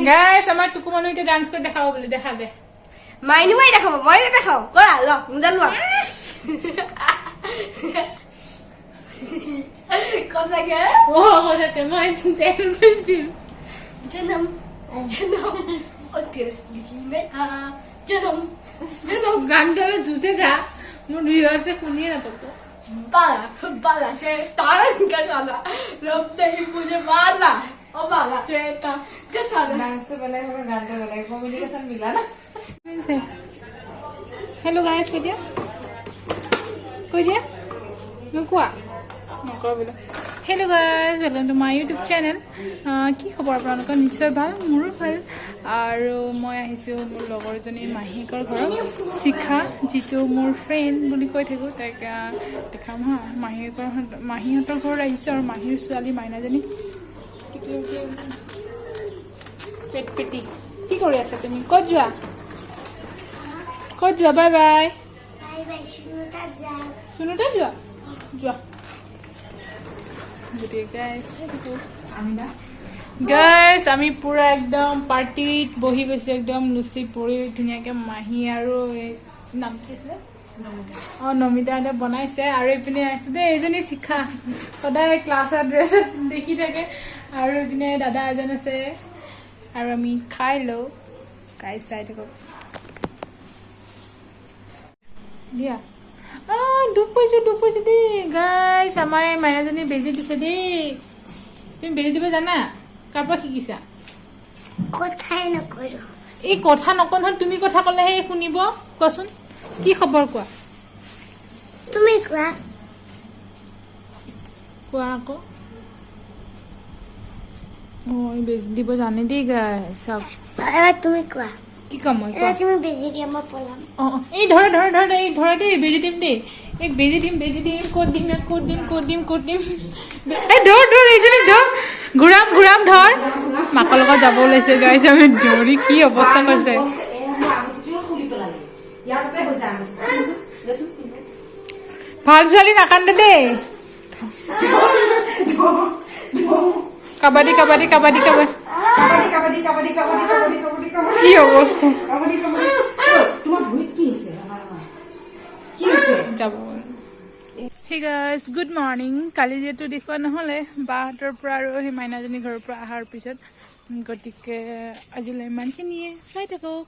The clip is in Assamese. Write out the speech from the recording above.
গাইস আমার টুকু মানু এটা ডান্স করে দেখাও বলে দেখা দে মাইনু মাই দেখাবো মই দেখাও করা ল মুজা লওয়া cosa que ও কথা তে মই 10 rupees দিম janam o tienes dime janam গান ধরে জুসে যা মোর ভিউয়ার্সে শুনিয়ে না তো bala que tan cagada lo dei मुझे bala o bala que ta que sale dance से पहले और गाने से पहले कम्युनिकेशन मिला ना हेलो गाइस কৈ দিয়া নকোৱা নকোৱা বলে hello guys welcome to my YouTube channel কি খবৰ আপোনালোকৰ নিশ্চয় ভাল মোৰো ভাল আৰু মই আহিছো মোৰ লগৰজনী মাহিকৰ ঘৰত শিখা যিটো মোৰ ফ্ৰেন্ড বুলি কৈ থাকো তাইক দেখাম হা মাহিহঁতৰ ঘৰত আহিছো আৰু মাহিৰ ছোৱালী মাইনাজনী পেটি কি কৰি আছা তুমি ক'ত যোৱা বাই বাই শুনুটা যোৱা গাইস আমি পুৰা একদম পাৰ্টিত বহি গৈছে একদম লুচি পৰি ধুনীয়াকে মাহি আৰু নাম কি আছে নমিতাহঁতে বনাইছে আৰু এইপিনে আছে দেই এইজনী শিখা সদায় ক্লাছৰ ড্ৰেছত দেখি থাকে আৰু এইপিনে দাদা এজন আছে আৰু আমি খাই লওঁ গাইস চাই থাকো দিয়া দুখ পাইছো দেই গাইস আমাৰ মাইনাজনী বেজি দিছে দেই তুমি বেজি দিব জানা কাৰ পৰা শিকিছা কথাই নকৰো এই কথা নকন তুমি কথা ক'লেহে শুনিব কোৱাচোন কি খবৰ কোৱা তুমি কোৱা আকৌ মই বেজি দিব জানে দেই গাইস সব তুমি কোৱা কি কাম মই তুমি বেজি দিয়া মই পলাম এই ধৰা দেই বেজি দিম দেই एक बेजी टीम कोड टीम ए धर एजनी धर घुराम धर माकर লগত যাব ওলাইছে গাইস আমি দৌৰি কি অৱস্থা কৰিছে ভাল চালি নাকান্দে দেই কাবাডি কি অৱস্থা যাব Hey guys, good morning. কালি যেটো দেখবা নহলে বাহতৰ পৰা আৰু হে মাইনাজনী ঘৰৰ পৰা আহাৰ পিছত গটিকে আজিলৈ মানখিনিয়ে চাই থাকক